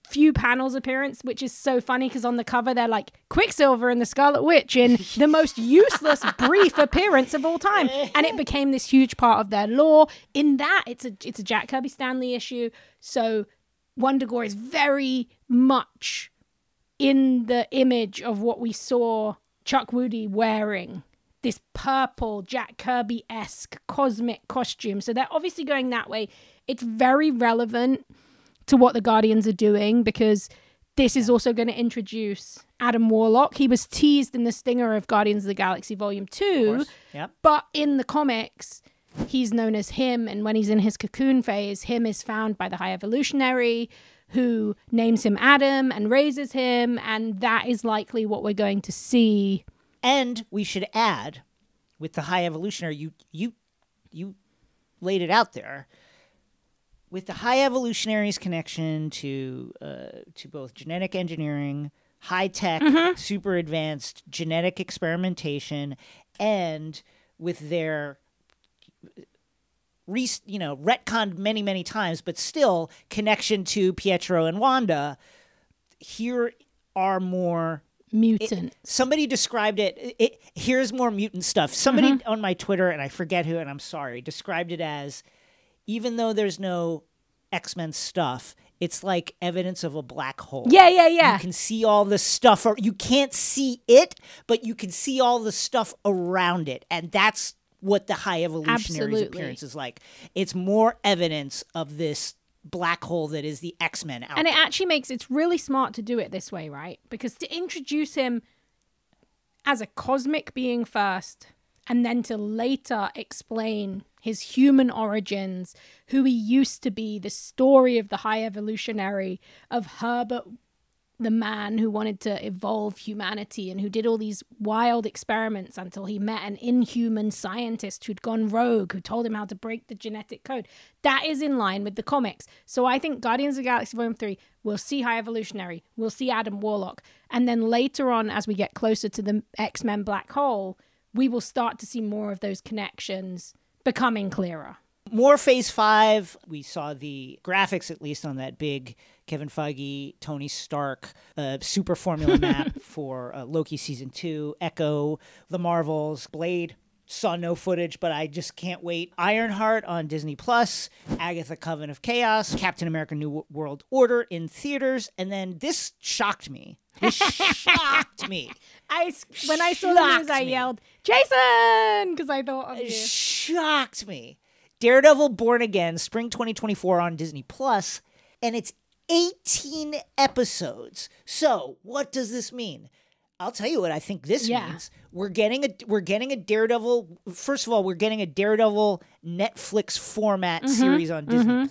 B: few panels appearance, which is so funny because on the cover they're like Quicksilver and the Scarlet Witch in the most useless brief appearance of all time, and it became this huge part of their lore. In that, it's a Jack Kirby Stanley issue, so Wundagore is very much in the image of what we saw Chuck Woody wearing, this purple Jack Kirby-esque cosmic costume. So they're obviously going that way. It's very relevant to what the Guardians are doing, because this is also going to introduce Adam Warlock. He was teased in the stinger of Guardians of the Galaxy Volume 2, but in the comics, he's known as Him, and when he's in his cocoon phase, Him is found by the High Evolutionary, who names him Adam and raises him, and that is likely what we're going to see.
A: And we should add, with the High Evolutionary, you laid it out there, with the High Evolutionary's connection to both genetic engineering, high-tech, super advanced genetic experimentation, and with their retconned many, many times, but still connection to Pietro and Wanda, here are more
B: mutant.
A: Somebody described it. Here's more mutant stuff. Somebody on my Twitter, and I forget who, and I'm sorry, described it as, even though there's no X-Men stuff, it's like evidence of a black hole.
B: Yeah.
A: You can see all the stuff, or you can't see it, but you can see all the stuff around it. And that's what the High Evolutionary's appearance is like. It's more evidence of this black hole that is the X-Men out.
B: And it actually it's really smart to do it this way, right? Because to introduce him as a cosmic being first, and then to later explain his human origins, who he used to be, the story of the High Evolutionary, of Herbert, the man who wanted to evolve humanity and who did all these wild experiments until he met an inhuman scientist who'd gone rogue, who told him how to break the genetic code. That is in line with the comics. So I think Guardians of the Galaxy Volume 3, we'll see High Evolutionary, we'll see Adam Warlock, and then later on, as we get closer to the X-Men Black Hole, we will start to see more of those connections becoming clearer.
A: More Phase 5. We saw the graphics, at least, on that big Kevin Feige, Tony Stark super formula map for Loki Season 2, Echo, The Marvels, Blade. Saw no footage, but I just can't wait. Ironheart on Disney+, Agatha Coven of Chaos, Captain America New World Order in theaters, and then this shocked me. This shocked me.
B: When I saw the news, I yelled, Jason! Because I thought of you.
A: It shocked me. Daredevil Born Again, spring 2024 on Disney+, and it's 18 episodes. So, what does this mean? I'll tell you what I think this means. We're getting a Daredevil. First of all, we're getting a Daredevil Netflix format series on Disney+.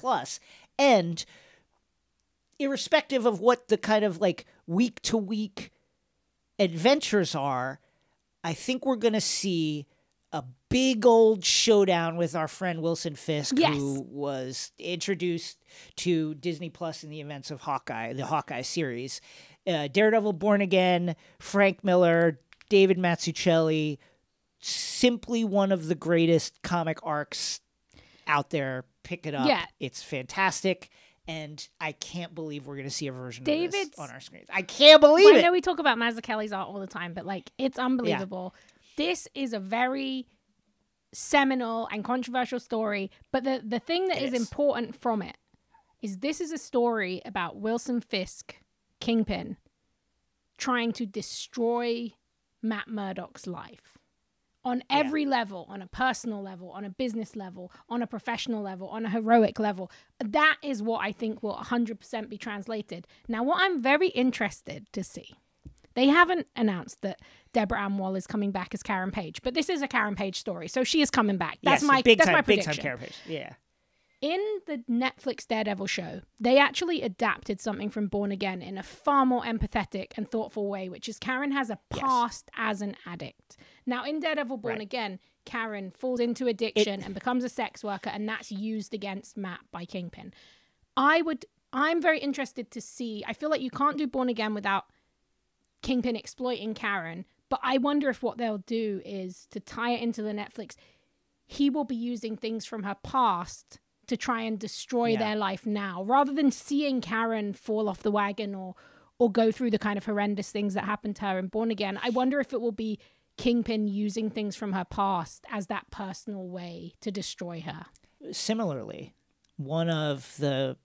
A: And irrespective of what the kind of like week to week adventures are, I think we're going to see a big old showdown with our friend Wilson Fisk, who was introduced to Disney Plus in the events of Hawkeye, the Hawkeye series. Daredevil Born Again, Frank Miller, David Mazzucchelli, simply one of the greatest comic arcs out there. Pick it up.
B: Yeah.
A: It's fantastic. And I can't believe we're going to see a version of
B: David's,
A: this on our screens. I can't believe it.
B: I know we talk about Mazzucchelli's art all the time, but like, it's unbelievable. Yeah. This is a very seminal and controversial story. But the thing that is important from it is this is a story about Wilson Fisk, Kingpin, trying to destroy Matt Murdock's life on every level, on a personal level, on a business level, on a professional level, on a heroic level. That is what I think will 100% be translated. Now, what I'm very interested to see, they haven't announced that Deborah Ann Woll is coming back as Karen Page, but this is a Karen Page story, so she is coming back. That's my prediction.
A: Big time Karen Page. Yeah.
B: In the Netflix Daredevil show, they actually adapted something from Born Again in a far more empathetic and thoughtful way, which is Karen has a past as an addict. Now, in Daredevil Born Again, Karen falls into addiction and becomes a sex worker, and that's used against Matt by Kingpin. I'm very interested to see. I feel like you can't do Born Again without Kingpin exploiting Karen, but I wonder if what they'll do is to tie it into the Netflix. He will be using things from her past to try and destroy their life now, rather than seeing Karen fall off the wagon or go through the kind of horrendous things that happened to her in Born Again. I wonder if it will be Kingpin using things from her past as that personal way to destroy her.
A: Similarly, one of the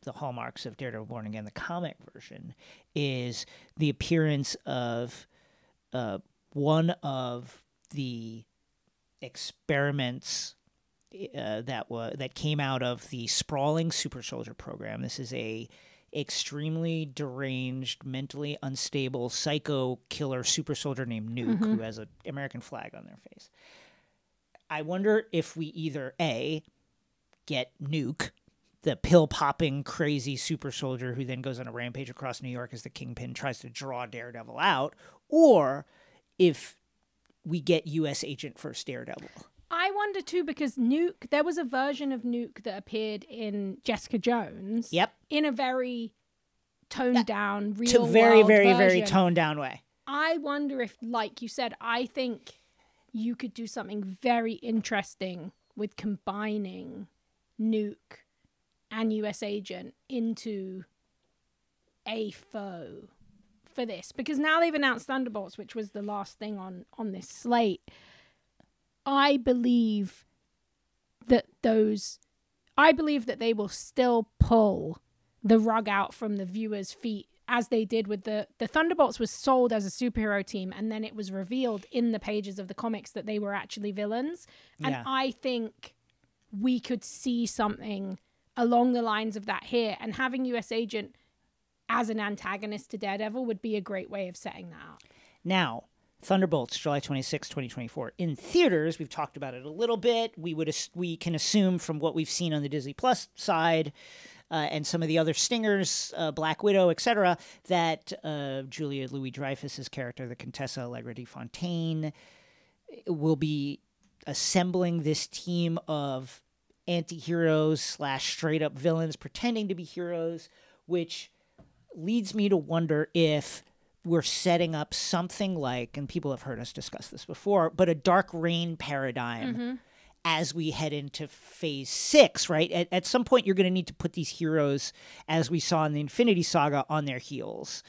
A: hallmarks of Daredevil Born Again, the comic version, is the appearance of one of the experiments that came out of the sprawling super soldier program. This is a extremely deranged, mentally unstable, psycho killer super soldier named Nuke, who has an American flag on their face. I wonder if we either A, get Nuke, the pill-popping, crazy super soldier who then goes on a rampage across New York as the Kingpin tries to draw Daredevil out, or if we get U.S. Agent First Daredevil.
B: I wonder too, because Nuke, there was a version of Nuke that appeared in Jessica Jones.
A: Yep.
B: In a very toned down, real world
A: very
B: version.
A: toned down way.
B: I wonder if, like you said, I think you could do something very interesting with combining Nuke and US Agent into a foe for this. Because now they've announced Thunderbolts, which was the last thing on this slate. I believe that they will still pull the rug out from the viewer's feet, as they did with the Thunderbolts was sold as a superhero team, and then it was revealed in the pages of the comics that they were actually villains. And I think we could see something along the lines of that here, and having US Agent as an antagonist to Daredevil would be a great way of setting that up.
A: Now, Thunderbolts, July 26, 2024. In theaters, we've talked about it a little bit. We can assume from what we've seen on the Disney Plus side and some of the other stingers, Black Widow, etc., that Julia Louis-Dreyfus's character, the Contessa Allegra de Fontaine, will be assembling this team of anti-heroes / straight-up villains pretending to be heroes, which leads me to wonder if we're setting up something like, and people have heard us discuss this before, but a Dark Reign paradigm as we head into phase 6, right? At some point, you're going to need to put these heroes, as we saw in the Infinity Saga, on their heels.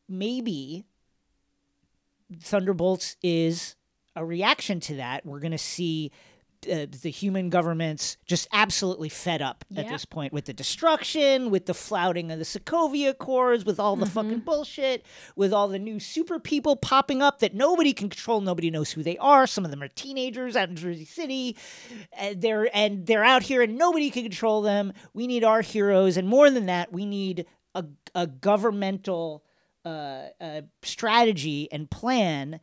A: Maybe Thunderbolts is a reaction to that. We're going to see the human governments just absolutely fed up at this point with the destruction, with the flouting of the Sokovia Accords, with all the fucking bullshit, with all the new super people popping up that nobody can control. Nobody knows who they are. Some of them are teenagers out in Jersey City. They're out here and nobody can control them. We need our heroes. And more than that, we need a governmental strategy and plan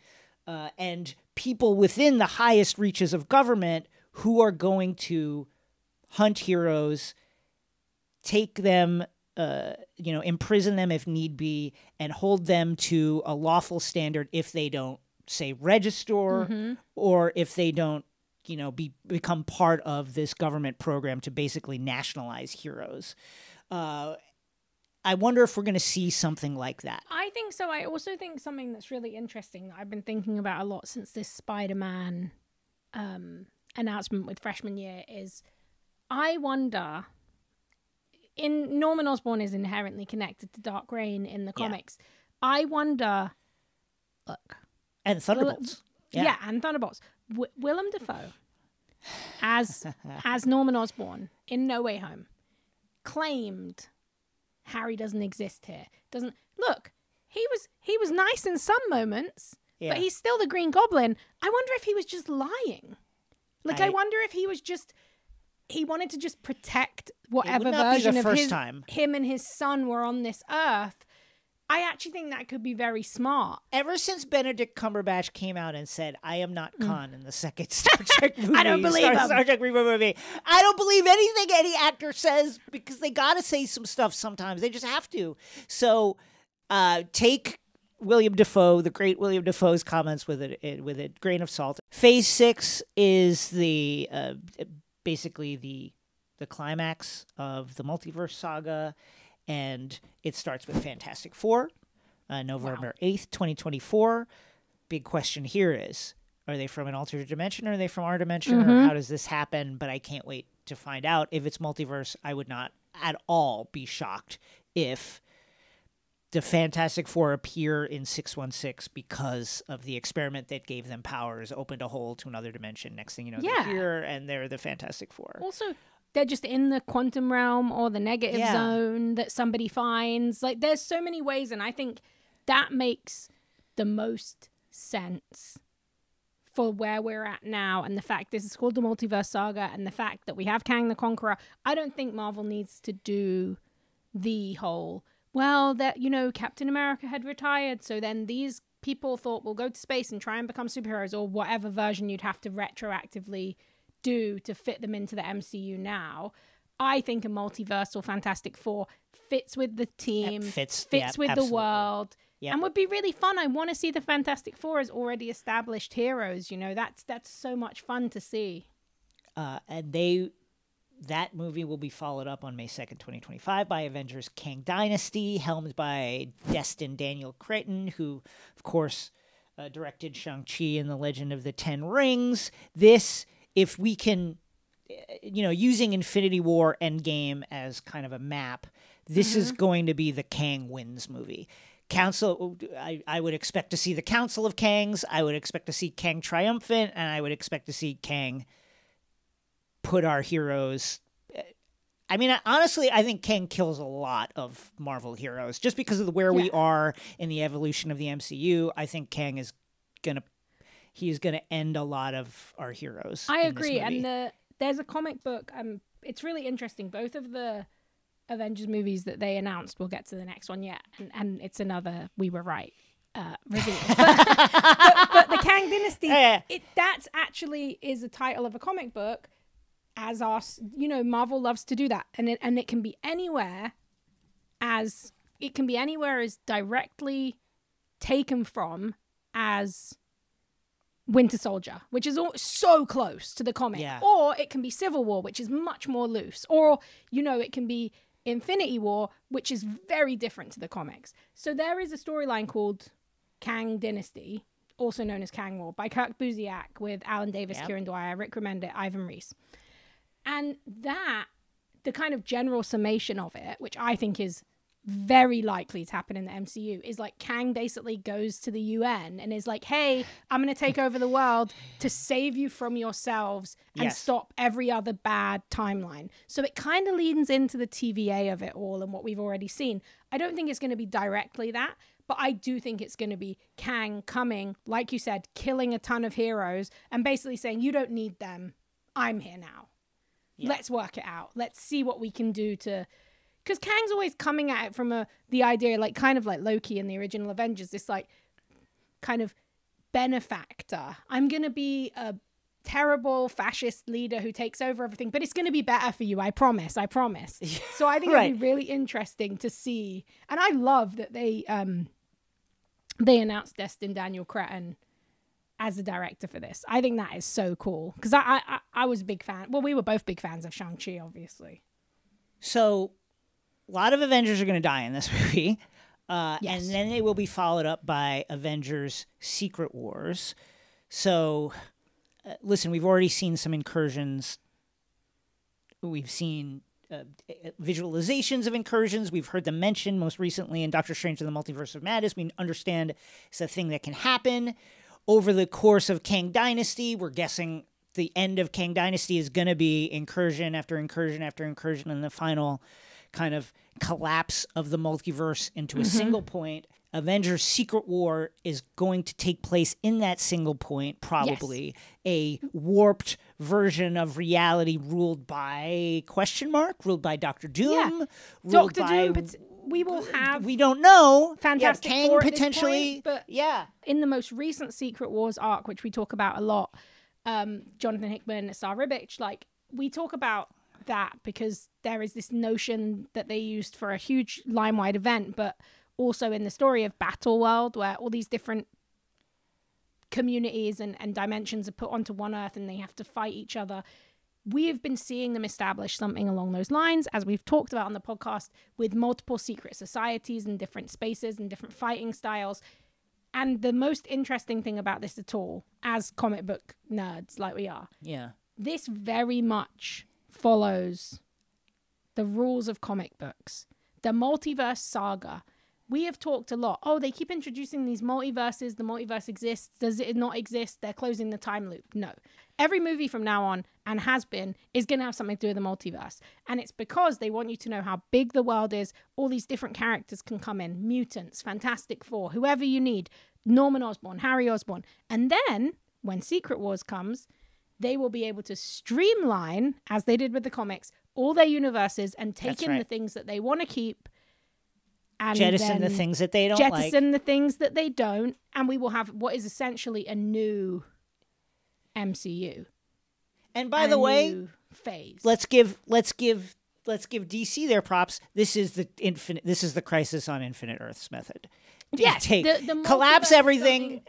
A: and people within the highest reaches of government who are going to hunt heroes, take them, imprison them if need be, and hold them to a lawful standard if they don't, say, register or if they don't, become part of this government program to basically nationalize heroes. I wonder if we're going to see something like that.
B: I think so. I also think something that's really interesting that I've been thinking about a lot since this Spider-Man announcement with freshman year is I wonder, Norman Osborn is inherently connected to Dark Reign in the comics. I wonder, look.
A: And Thunderbolts.
B: Yeah, and Thunderbolts. Willem Dafoe as Norman Osborn in No Way Home claimed Harry doesn't exist here. Doesn't look. He was nice in some moments, but he's still the Green Goblin. I wonder if he was just lying. I wonder if he wanted to just protect whatever version of him and his son were on this earth. I actually think that could be very smart.
A: Ever since Benedict Cumberbatch came out and said, I am not Khan in the second Star Trek movie.
B: I don't believe him.
A: Star Trek reboot movie. I don't believe anything any actor says because they got to say some stuff sometimes. They just have to. So take William Dafoe, the great William Dafoe's comments with a grain of salt. Phase 6 is the basically the climax of the Multiverse Saga. And it starts with Fantastic Four, November 8th, 2024. Big question here is, are they from an alternate dimension or are they from our dimension? Or how does this happen? But I can't wait to find out. If it's multiverse, I would not at all be shocked if the Fantastic Four appear in 616 because of the experiment that gave them powers, opened a hole to another dimension. Next thing you know, they're here and they're the Fantastic Four.
B: Also, they're just in the quantum realm or the negative zone that somebody finds. Like, there's so many ways, and I think that makes the most sense for where we're at now, and the fact this is called the Multiverse Saga, and the fact that we have Kang the Conqueror. I don't think Marvel needs to do the whole, well, that, Captain America had retired, so then these people thought we'll go to space and try and become superheroes, or whatever version you'd have to retroactively do to fit them into the MCU now. I think a multiverse or Fantastic Four fits with the team, fits with the world, and would be really fun. I want to see the Fantastic Four as already established heroes. That's so much fun to see.
A: And that movie will be followed up on May 2nd, 2025 by Avengers Kang Dynasty, helmed by Destin Daniel Cretton, who, of course, directed Shang-Chi and the Legend of the Ten Rings. This, if we can, using Infinity War Endgame as kind of a map, this is going to be the Kang wins movie. I would expect to see the Council of Kangs. I would expect to see Kang triumphant, and I would expect to see Kang put our heroes. I mean, honestly, I think Kang kills a lot of Marvel heroes just because of where we are in the evolution of the MCU. I think Kang is gonna end a lot of our heroes.
B: I agree, and there's a comic book. It's really interesting. Both of the Avengers movies that they announced, we'll get to the next one yet, and it's another we were right reveal. but the Kang Dynasty, that's actually is the title of a comic book. As Marvel loves to do that, and it can be anywhere as directly taken from as Winter Soldier, which is so close to the comic, or it can be Civil War, which is much more loose, or it can be Infinity War, which is very different to the comics. So there is a storyline called Kang Dynasty, also known as Kang War, by Kirk Busiek with Alan Davis, Kieran Dwyer, Rick Remender, Ivan Reis. And the kind of general summation of it, which I think is very likely to happen in the MCU, is like Kang basically goes to the UN and is like, hey, I'm going to take over the world to save you from yourselves and stop every other bad timeline. So it kind of leans into the TVA of it all and what we've already seen. I don't think it's going to be directly that, but I do think it's going to be Kang coming, like you said, killing a ton of heroes and basically saying, you don't need them. I'm here now. Let's work it out. Let's see what we can do to... Because Kang's always coming at it from the idea, like kind of like Loki in the original Avengers, this like kind of benefactor. I'm going to be a terrible fascist leader who takes over everything, but it's going to be better for you. I promise. So I think it'd be really interesting to see. And I love that they announced Destin Daniel Cretton as the director for this. I think that is so cool. Because I was a big fan. Well, we were both big fans of Shang-Chi, obviously.
A: So A lot of Avengers are going to die in this movie.
B: Yes.
A: And then they will be followed up by Avengers Secret Wars. So, listen, we've already seen some incursions. We've seen visualizations of incursions. We've heard them mentioned most recently in Doctor Strange and the Multiverse of Madness. We understand it's a thing that can happen. Over the course of Kang Dynasty, we're guessing the end of Kang Dynasty is going to be incursion after incursion after incursion, and the final kind of collapse of the multiverse into a single point. Avengers Secret War is going to take place in that single point, probably. Yes. A warped version of reality ruled by ruled by Dr. Doom, ruled
B: Dr.
A: by...
B: Doom, but we will have...
A: We don't know.
B: Fantastic
A: Kang
B: Four
A: potentially.
B: But in the most recent Secret Wars arc, which we talk about a lot, Jonathan Hickman, Star Ribic, like, we talk about that because there is this notion that they used for a huge line-wide event, but also in the story of Battle World, where all these different communities and dimensions are put onto one Earth and they have to fight each other. We have been seeing them establish something along those lines, as we've talked about on the podcast, with multiple secret societies and different spaces and different fighting styles. And the most interesting thing about this at all, as comic book nerds like we are, this very much follows the rules of comic books. The Multiverse Saga. We have talked a lot. Oh, they keep introducing these multiverses. The multiverse exists. Does it not exist? They're closing the time loop. No. Every movie from now on, and has been, is going to have something to do with the multiverse. And it's because they want you to know how big the world is. All these different characters can come in. Mutants, Fantastic Four, whoever you need. Norman Osborn, Harry Osborn. And then, when Secret Wars comes, they will be able to streamline, as they did with the comics, all their universes and take in the things that they want to keep. And
A: jettison the things that they don't
B: jettison the things that they don't, and we will have what is essentially a new MCU.
A: And by the way,
B: phase.
A: Let's give DC their props. This is the Crisis on Infinite Earths method.
B: Yes, the
A: collapse everything.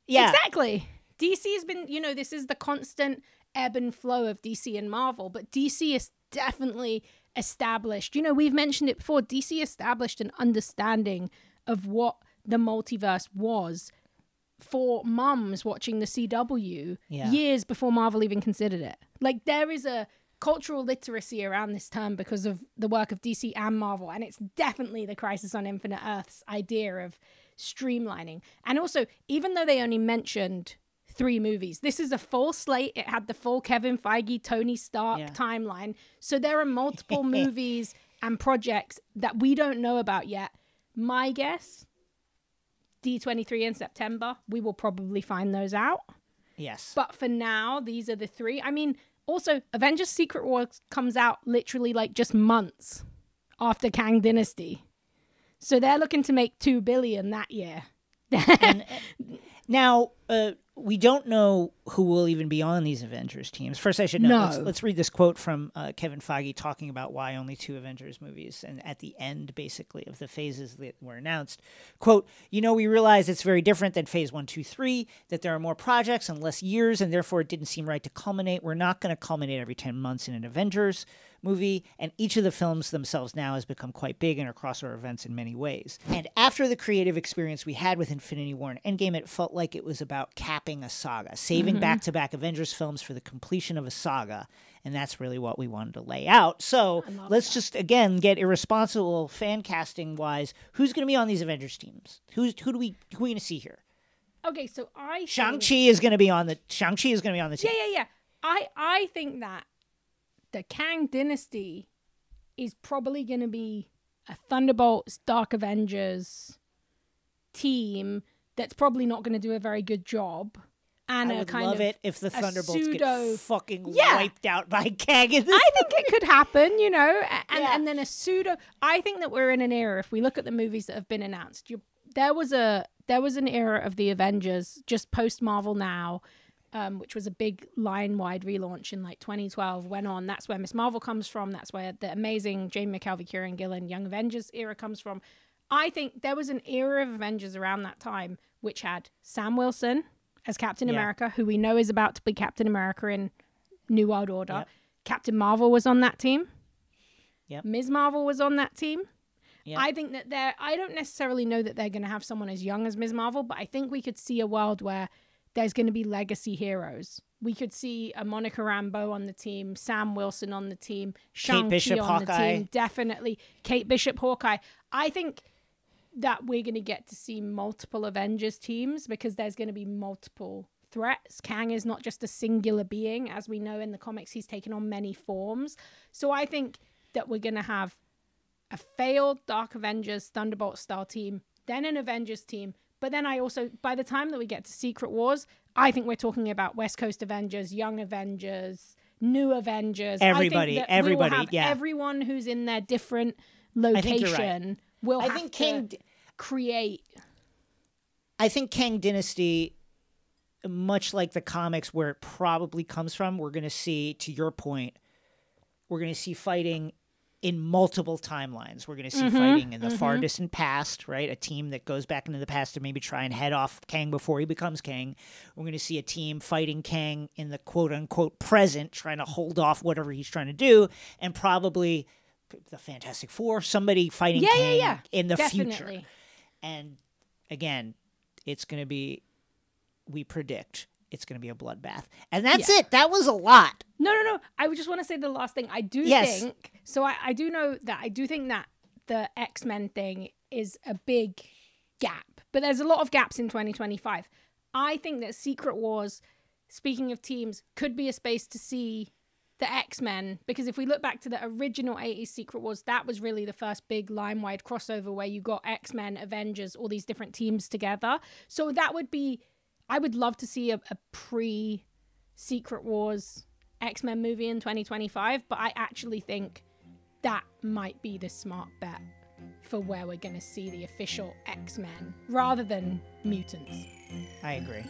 A: Yeah,
B: exactly. DC has been, this is the constant ebb and flow of DC and Marvel, but DC is definitely established. We've mentioned it before. DC established an understanding of what the multiverse was for mums watching the CW years before Marvel even considered it. Like, there is a cultural literacy around this term because of the work of DC and Marvel, and it's definitely the Crisis on Infinite Earths idea of streamlining. And also, even though they only mentioned 3 movies. This is a full slate. It had the full Kevin Feige, Tony Stark timeline. So there are multiple movies and projects that we don't know about yet. My guess, D23 in September, we will probably find those out.
A: Yes.
B: But for now, these are the 3. I mean, also, Avengers Secret Wars comes out literally like just months after Kang Dynasty. So they're looking to make $2 billion that year.
A: Now, we don't know who will even be on these Avengers teams. First, I should know.
B: No.
A: Let's read this quote from Kevin Feige talking about why only 2 Avengers movies, and at the end, basically, of the phases that were announced. Quote, we realize it's very different than phase 1, 2, 3, that there are more projects and less years, and therefore it didn't seem right to culminate. We're not going to culminate every 10 months in an Avengers movie, and each of the films themselves now has become quite big and are crossover events in many ways. And after the creative experience we had with Infinity War and Endgame, it felt like it was about capping a saga, saving back-to-back Avengers films for the completion of a saga, and that's really what we wanted to lay out. So let's just, again, get irresponsible fan casting-wise. Who's going to be on these Avengers teams? Who are we going to see here?
B: Okay, so I
A: Shang-Chi is going to be on the team.
B: Yeah. I think that the Kang Dynasty is probably going to be a Thunderbolts, Dark Avengers team that's probably not going to do a very good job. And
A: I would love it if the Thunderbolts get fucking wiped out by Kang.
B: I think it could happen, and then a pseudo. I think that we're in an era. If we look at the movies that have been announced, there was an era of the Avengers just post Marvel Now. Which was a big line-wide relaunch in like 2012, went on. That's where Miss Marvel comes from. That's where the amazing Jamie McKelvey, Kieran Gillen, Young Avengers era comes from. I think there was an era of Avengers around that time which had Sam Wilson as Captain America, who we know is about to be Captain America in New World Order. Yep. Captain Marvel was on that team.
A: Yep.
B: Ms. Marvel was on that team.
A: Yep.
B: I think that I don't necessarily know that they're going to have someone as young as Ms. Marvel, but I think we could see a world where there's going to be legacy heroes. We could see a Monica Rambeau on the team, Sam Wilson on the team, Shang-Chi on the team, definitely Kate Bishop, Hawkeye. I think that we're going to get to see multiple Avengers teams because there's going to be multiple threats. Kang is not just a singular being. As we know in the comics, he's taken on many forms. So I think that we're going to have a failed Dark Avengers, Thunderbolts style team, then an Avengers team. But then I also, by the time that we get to Secret Wars, I think we're talking about West Coast Avengers, Young Avengers, New Avengers.
A: Everybody,
B: we will have everyone who's in their different location will have to create.
A: I think Kang Dynasty, much like the comics where it probably comes from, we're going to see, to your point, we're going to see fighting in multiple timelines. We're going to see fighting in the far distant past, right? A team that goes back into the past to maybe try and head off Kang before he becomes Kang. We're going to see a team fighting Kang in the quote-unquote present, trying to hold off whatever he's trying to do, and probably the Fantastic Four, somebody fighting Kang in the future. And again, it's going to be, we predict, it's going to be a bloodbath. And that's it. That was a lot.
B: No. I just want to say the last thing. I do think, so I do know that I do think that the X-Men thing is a big gap. But there's a lot of gaps in 2025. I think that Secret Wars, speaking of teams, could be a space to see the X-Men. Because if we look back to the original 80s Secret Wars, that was really the first big line-wide crossover where you got X-Men, Avengers, all these different teams together. So that would be, I would love to see a pre-Secret Wars X-Men movie in 2025, but I actually think that might be the smart bet for where we're going to see the official X-Men rather than mutants.
A: I agree.